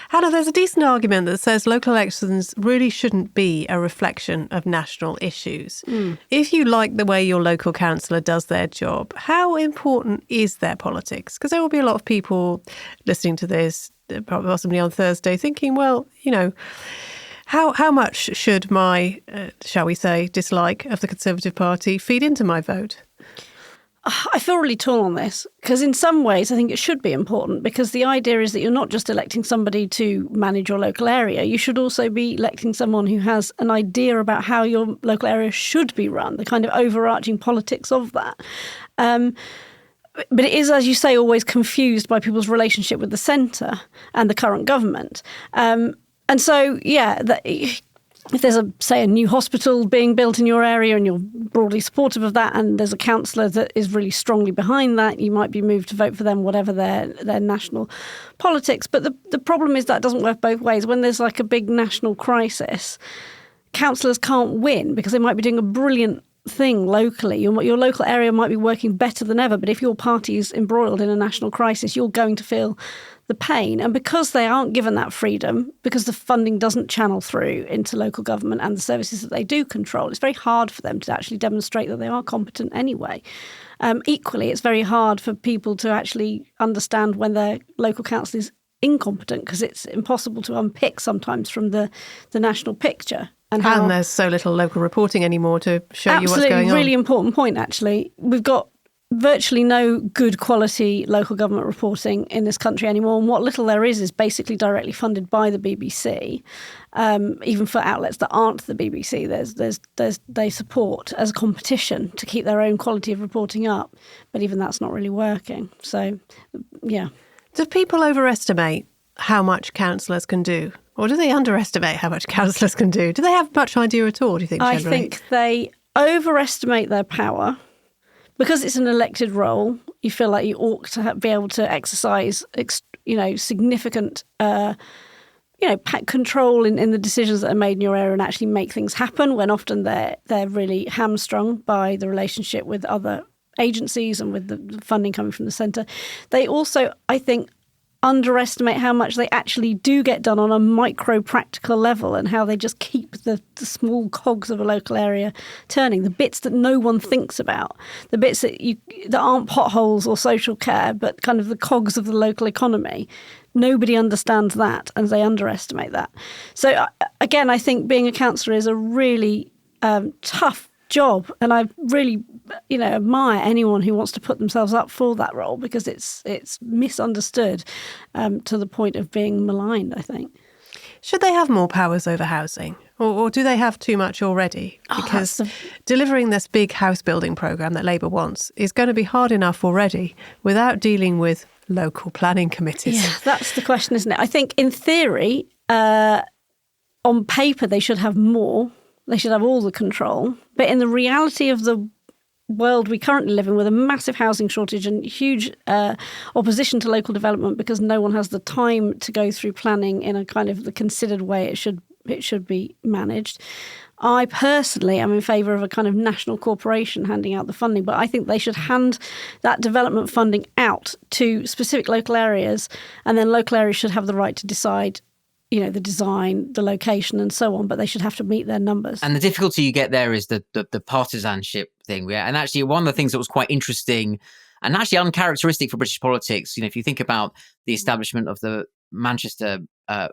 Hannah, there's a decent argument that says local elections really shouldn't be a reflection of national issues. If you like the way your local councillor does their job, how important is their politics? Because there will be a lot of people listening to this, possibly on Thursday, thinking, well, how much should my, shall we say, dislike of the Conservative Party feed into my vote? I feel really torn on this because in some ways I think it should be important, because the idea is that you're not just electing somebody to manage your local area. You should also be electing someone who has an idea about how your local area should be run, the kind of overarching politics of that. But it is, as you say, always confused by people's relationship with the centre and the current government. And so, if there's a new hospital being built in your area and you're broadly supportive of that, and there's a councillor that is really strongly behind that, you might be moved to vote for them, whatever their national politics. But the problem is that doesn't work both ways. When there's like a big national crisis, councillors can't win because they might be doing a brilliant thing locally. Your local area might be working better than ever, but if your party is embroiled in a national crisis, you're going to feel the pain. And because they aren't given that freedom, because the funding doesn't channel through into local government and the services that they do control, it's very hard for them to actually demonstrate that they are competent anyway. Equally, it's very hard for people to actually understand when their local council is incompetent, because it's impossible to unpick sometimes from the national picture. And there's so little local reporting anymore to show you what's going on. Absolutely, really important point, actually. We've got virtually no good quality local government reporting in this country anymore, and what little there is basically directly funded by the BBC. Even for outlets that aren't the BBC, they support as a competition to keep their own quality of reporting up, but even that's not really working. So, yeah. Do people overestimate how much councillors can do? Or do they underestimate how much councillors can do? Do they have much idea at all, do you think, generally? I think they overestimate their power. Because it's an elected role, you feel like you ought to be able to exercise, significant, control in the decisions that are made in your area and actually make things happen, when often they're really hamstrung by the relationship with other agencies and with the funding coming from the centre. They also, I think, underestimate how much they actually do get done on a micro practical level, and how they just keep the small cogs of a local area turning, the bits that no one thinks about, the bits that aren't potholes or social care, but kind of the cogs of the local economy. Nobody understands that, and they underestimate that. So again, I think being a councillor is a really tough job, and I really admire anyone who wants to put themselves up for that role, because it's misunderstood to the point of being maligned, I think. Should they have more powers over housing, or do they have too much already? Because delivering this big house building programme that Labour wants is going to be hard enough already without dealing with local planning committees. Yeah, that's the question, isn't it? I think in theory, on paper, they should have more. They should have all the control. But in the reality of the world we currently live in, with a massive housing shortage and huge opposition to local development because no one has the time to go through planning in a kind of the considered way it should be managed, I personally am in favour of a kind of national corporation handing out the funding, but I think they should hand that development funding out to specific local areas, and then local areas should have the right to decide the design, the location and so on, but they should have to meet their numbers. And the difficulty you get there is the partisanship thing. Yeah. And actually one of the things that was quite interesting and actually uncharacteristic for British politics, if you think about the establishment of the Manchester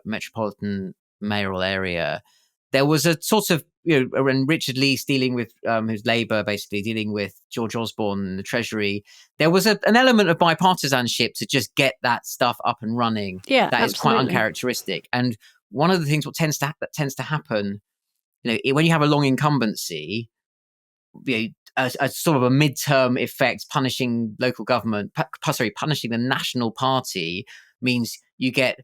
metropolitan mayoral area, there was a sort of, when Richard Leese dealing with who's Labour, basically dealing with George Osborne and the Treasury, there was an element of bipartisanship to just get that stuff up and running. Yeah, that absolutely. is quite uncharacteristic. And one of the things that tends to happen, when you have a long incumbency, a sort of a midterm effect, punishing local government, punishing the National Party means you get,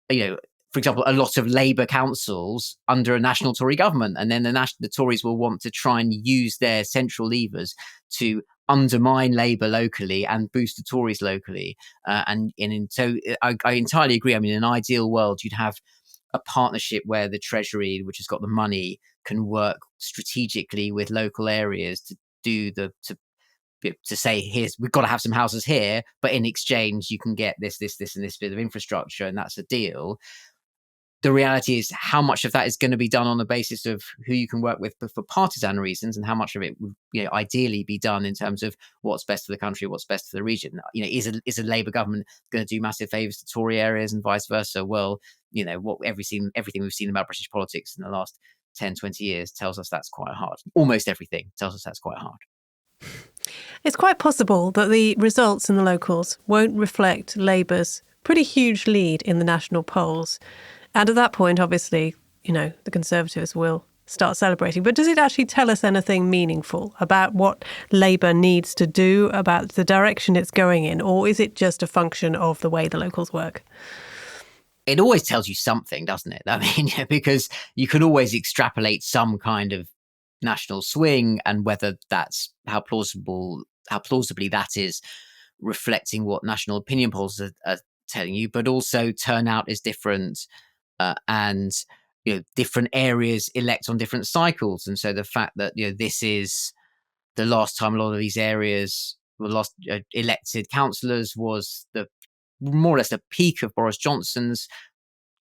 for example, a lot of Labour councils under a national Tory government, and then the Tories will want to try and use their central levers to undermine Labour locally and boost the Tories locally. So I entirely agree. I mean, in an ideal world, you'd have a partnership where the Treasury, which has got the money, can work strategically with local areas to say, we've got to have some houses here, but in exchange you can get this and this bit of infrastructure, and that's a deal. The reality is how much of that is going to be done on the basis of who you can work with for partisan reasons, and how much of it would ideally be done in terms of what's best for the country, what's best for the region. Is a Labour government going to do massive favours to Tory areas and vice versa? Well, everything we've seen about British politics in the last 10, 20 years tells us that's quite hard. Almost everything tells us that's quite hard. It's quite possible that the results in the locals won't reflect Labour's pretty huge lead in the national polls. And at that point, obviously, the Conservatives will start celebrating. But does it actually tell us anything meaningful about what Labour needs to do, about the direction it's going in? Or is it just a function of the way the locals work? It always tells you something, doesn't it? I mean, because you can always extrapolate some kind of national swing, and whether that's how plausibly that is reflecting what national opinion polls are telling you, but also turnout is different. And different areas elect on different cycles, and so the fact that this is the last time a lot of these areas were lost elected councillors was the more or less the peak of Boris Johnson's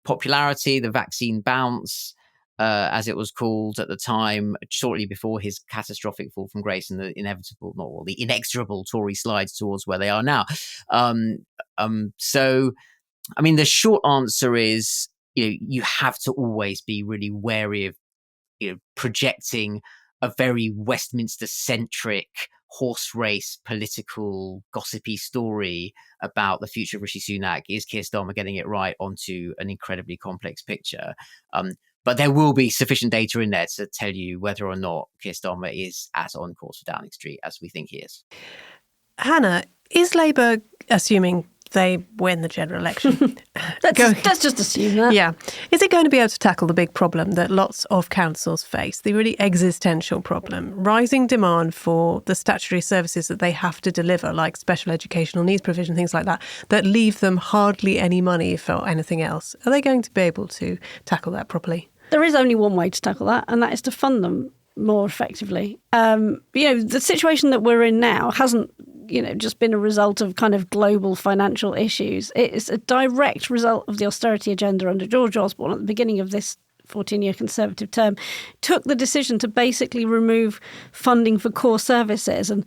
popularity, the vaccine bounce, as it was called at the time, shortly before his catastrophic fall from grace and the inexorable Tory slides towards where they are now. So, I mean, the short answer is, you have to always be really wary of, projecting a very Westminster-centric horse race, political, gossipy story about the future of Rishi Sunak. Is Keir Starmer getting it right onto an incredibly complex picture? But there will be sufficient data in there to tell you whether or not Keir Starmer is as on course for Downing Street as we think he is. Hannah, is Labour, assuming they win the general election? Let's just assume that. Yeah. Is it going to be able to tackle the big problem that lots of councils face, the really existential problem, rising demand for the statutory services that they have to deliver, like special educational needs provision, things like that leave them hardly any money for anything else? Are they going to be able to tackle that properly? There is only one way to tackle that, and that is to fund them more effectively. The situation that we're in now hasn't just been a result of kind of global financial issues. It is a direct result of the austerity agenda under George Osborne at the beginning of this 14-year Conservative term. Took the decision to basically remove funding for core services. And,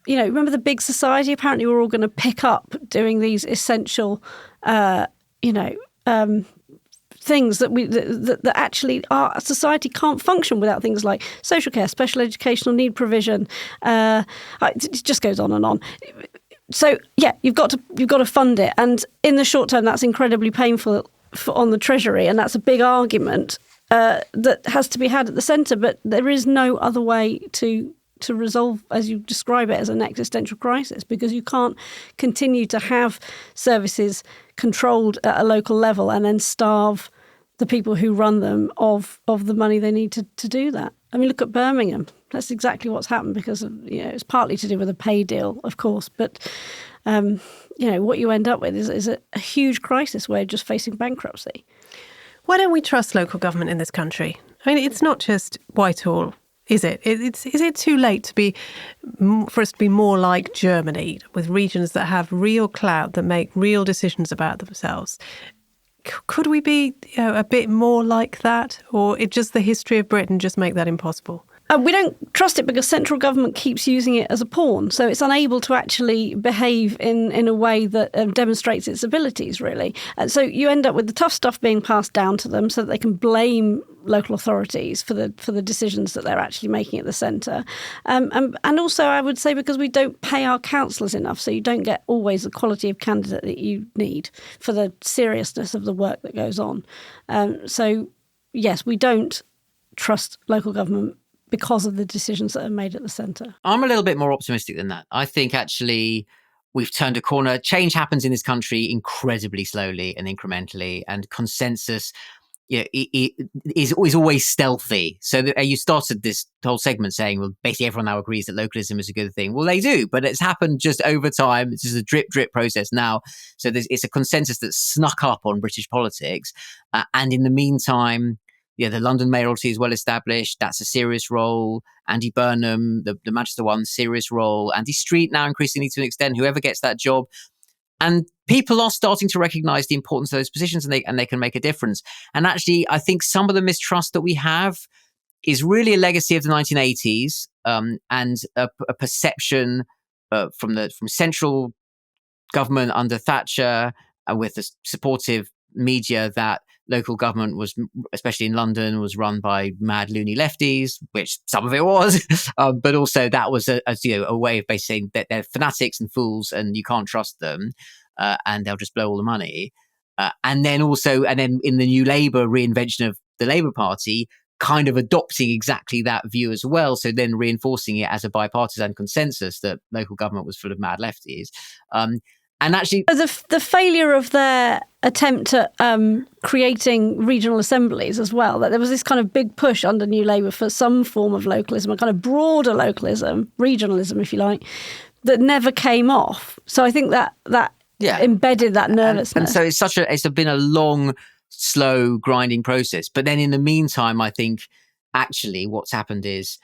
remember the big society? Apparently we're all going to pick up doing these essential, things that actually our society can't function without, things like social care, special educational need provision. It just goes on and on. So yeah, you've got to fund it, and in the short term, that's incredibly painful on the Treasury, and that's a big argument that has to be had at the centre. But there is no other way to resolve, as you describe it, as an existential crisis, because you can't continue to have services controlled at a local level and then starve the people who run them of the money they need to do that. I mean, look at Birmingham. That's exactly what's happened, because of, it's partly to do with a pay deal, of course, but what you end up with is a huge crisis where you're just facing bankruptcy. Why don't we trust local government in this country? I mean, it's not just Whitehall, is it? Is it too late for us to be more like Germany, with regions that have real clout, that make real decisions about themselves? Could we be a bit more like that? Or it just the history of Britain just make that impossible? We don't trust it because central government keeps using it as a pawn. So it's unable to actually behave in a way that demonstrates its abilities, really. And so you end up with the tough stuff being passed down to them so that they can blame local authorities for the decisions that they're actually making at the centre. And also, I would say, because we don't pay our councillors enough, so you don't get always the quality of candidate that you need for the seriousness of the work that goes on. So, yes, we don't trust local government because of the decisions that are made at the centre. I'm a little bit more optimistic than that. I think actually we've turned a corner. Change happens in this country incredibly slowly and incrementally, and consensus is always stealthy. So you started this whole segment saying, well, basically everyone now agrees that localism is a good thing. Well, they do, but it's happened just over time. It's just a drip process now. So it's a consensus that's snuck up on British politics. And in the meantime, the London mayoralty is well established. That's a serious role. Andy Burnham, the Manchester one, serious role. Andy Street now increasingly to an extent, whoever gets that job. And people are starting to recognize the importance of those positions, and they can make a difference. And actually, I think some of the mistrust that we have is really a legacy of the 1980s, and a perception from central government under Thatcher, with the supportive media, that local government was, especially in London, was run by mad loony lefties, which some of it was, but also that was a way of basically saying that they're fanatics and fools and you can't trust them, and they'll just blow all the money. And then in the New Labour reinvention of the Labour Party, kind of adopting exactly that view as well. So then reinforcing it as a bipartisan consensus that local government was full of mad lefties. And actually, the failure of their attempt at creating regional assemblies as well, that there was this kind of big push under New Labour for some form of localism, a kind of broader localism, regionalism, if you like, that never came off. So I think that embedded that nervousness. And so it's been a long, slow, grinding process. But then in the meantime, I think actually what's happened is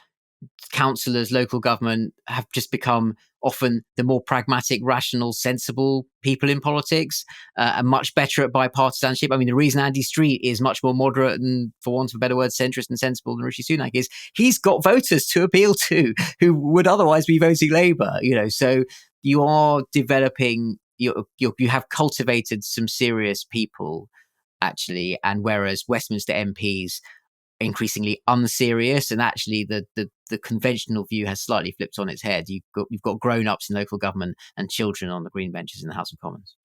councillors, local government have just become often the more pragmatic, rational, sensible people in politics, and much better at bipartisanship. I mean, the reason Andy Street is much more moderate and, for want of a better word, centrist and sensible than Rishi Sunak is he's got voters to appeal to who would otherwise be voting Labour. So you are developing, you have cultivated some serious people, actually, and whereas Westminster MPs increasingly unserious, and actually the conventional view has slightly flipped on its head. You've got grown-ups in local government and children on the green benches in the House of Commons.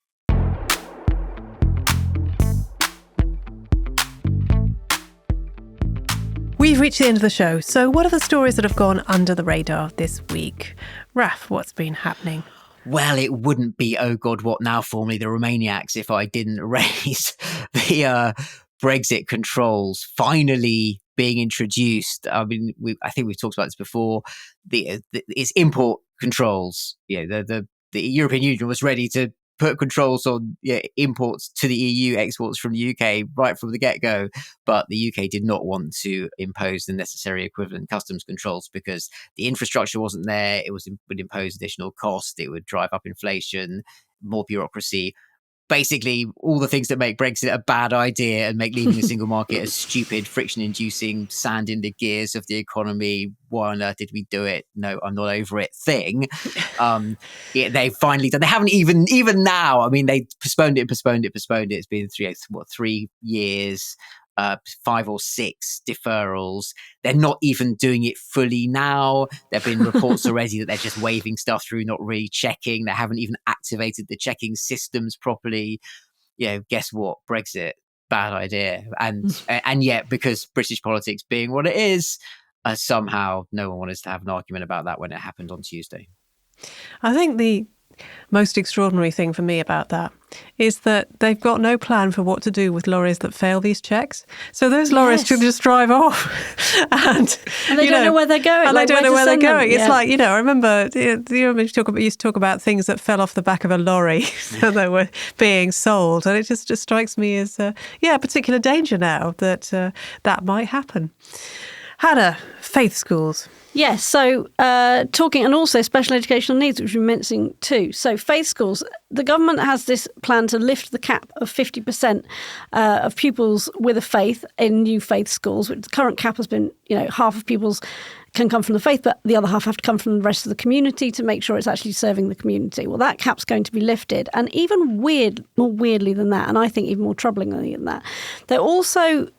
We've reached the end of the show, so what are the stories that have gone under the radar this week? Raf, what's been happening? Well, it wouldn't be Oh God, What Now, formerly the Romaniacs, if I didn't raise the Brexit controls finally being introduced. I mean, I think we've talked about this before. It's import controls. The European Union was ready to put controls on imports to the EU, exports from the UK right from the get-go, but the UK did not want to impose the necessary equivalent customs controls because the infrastructure wasn't there. It would impose additional cost. It would drive up inflation, more bureaucracy. Basically, all the things that make Brexit a bad idea and make leaving the single market a stupid, friction-inducing, sand in the gears of the economy. Why on earth did we do it? No, I'm not over it thing. They've finally done. They haven't even now. I mean, they postponed it. It's been 3 years. 5 or 6 deferrals. They're not even doing it fully now. There have been reports already that they're just waving stuff through, not really checking. They haven't even activated the checking systems properly. Guess what? Brexit, bad idea. And yet, because British politics being what it is, somehow no one wanted to have an argument about that when it happened on Tuesday. I think the most extraordinary thing for me about that is that they've got no plan for what to do with lorries that fail these checks. So those lorries should just drive off. and they don't know where they're going. And they don't know where they're going. It's like, I remember, you used to talk about things that fell off the back of a lorry that were being sold. And it just strikes me as, a particular danger now that that might happen. Hannah, faith schools. Yes, so talking, and also special educational needs, which we're mentioning too. So faith schools, the government has this plan to lift the cap of 50% of pupils with a faith in new faith schools, which the current cap has been, half of pupils can come from the faith, but the other half have to come from the rest of the community to make sure it's actually serving the community. Well, that cap's going to be lifted. And even more weirdly than that, and I think even more troublingly than that, they're also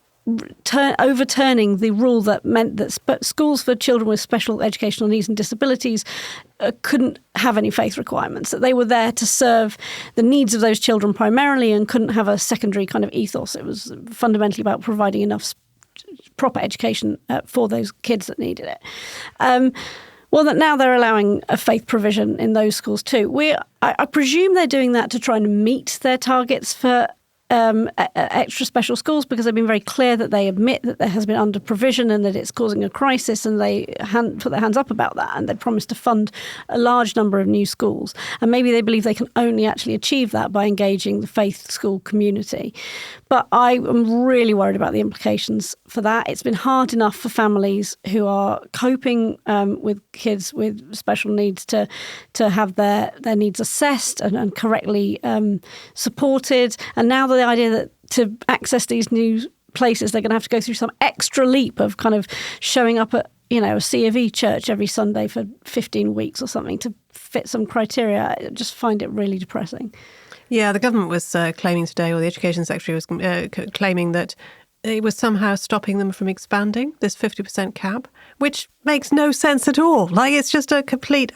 overturning the rule that meant that schools for children with special educational needs and disabilities couldn't have any faith requirements, that they were there to serve the needs of those children primarily and couldn't have a secondary kind of ethos. It was fundamentally about providing enough proper education for those kids that needed it. Well, that now they're allowing a faith provision in those schools too. I presume they're doing that to try and meet their targets for extra special schools, because they've been very clear that they admit that there has been under provision and that it's causing a crisis, and they put their hands up about that, and they promised to fund a large number of new schools. And maybe they believe they can only actually achieve that by engaging the faith school community. But I am really worried about the implications for that. It's been hard enough for families who are coping with kids with special needs to have their needs assessed and correctly supported. And now the idea that to access these new places, they're going to have to go through some extra leap of kind of showing up at, a C of E church every Sunday for 15 weeks or something to fit some criteria. I just find it really depressing. Yeah, the government was claiming today, or the Education Secretary was claiming that it was somehow stopping them from expanding this 50% cap, which makes no sense at all. Like, it's just a complete,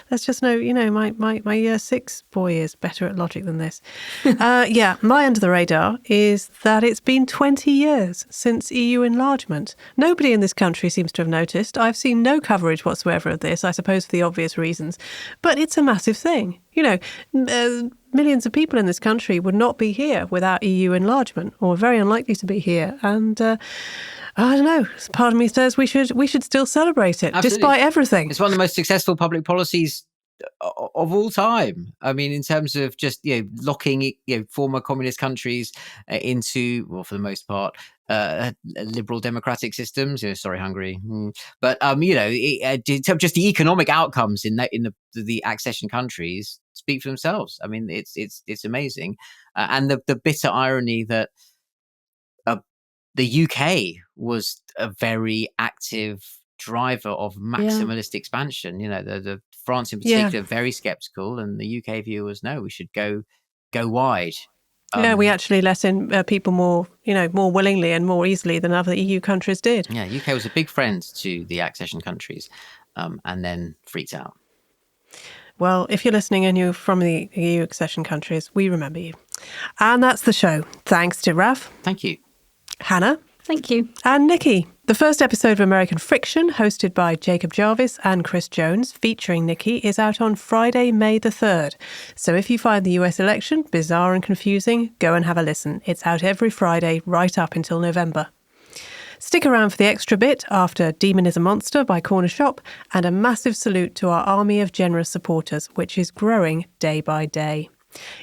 there's just no, my year 6 boy is better at logic than this. My under the radar is that it's been 20 years since EU enlargement. Nobody in this country seems to have noticed. I've seen no coverage whatsoever of this, I suppose for the obvious reasons. But it's a massive thing. Millions of people in this country would not be here without EU enlargement, or very unlikely to be here. And I don't know. Part of me says we should still celebrate it, Absolutely. Despite everything. It's one of the most successful public policies of all time. I mean, in terms of just locking former communist countries into, well, for the most part, liberal democratic systems. Sorry, Hungary, but just the economic outcomes in the accession countries speak for themselves. I mean, it's amazing, and the bitter irony that the UK was a very active driver of maximalist expansion. The France in particular, very skeptical, and the UK view was, no, we should go wide. We actually let in people more willingly and more easily than other EU countries did. Yeah, UK was a big friend to the accession countries, and then freaked out. Well, if you're listening and you're from the EU accession countries, we remember you. And that's the show. Thanks to Raf. Thank you. Hannah. Thank you. And Nikki. The first episode of American Friction, hosted by Jacob Jarvis and Chris Jones, featuring Nikki, is out on Friday, May the 3rd. So if you find the US election bizarre and confusing, go and have a listen. It's out every Friday right up until November. Stick around for the extra bit after Demon is a Monster by Corner Shop, and a massive salute to our army of generous supporters, which is growing day by day.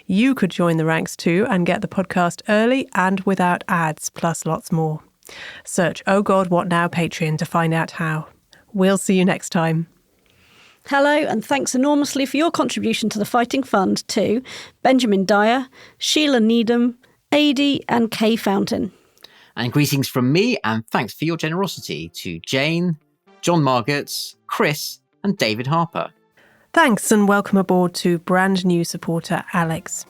You could join the ranks too and get the podcast early and without ads, plus lots more. Search Oh God, What Now Patreon to find out how. We'll see you next time. Hello, and thanks enormously for your contribution to the Fighting Fund to Benjamin Dyer, Sheila Needham, Adi and Kay Fountain. And greetings from me, and thanks for your generosity to Jane, John Margetts, Chris and David Harper. Thanks, and welcome aboard to brand new supporter Alex.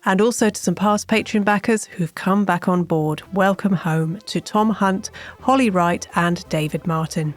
And also to some past Patreon backers who've come back on board. Welcome home to Tom Hunt, Holly Wright and David Martin.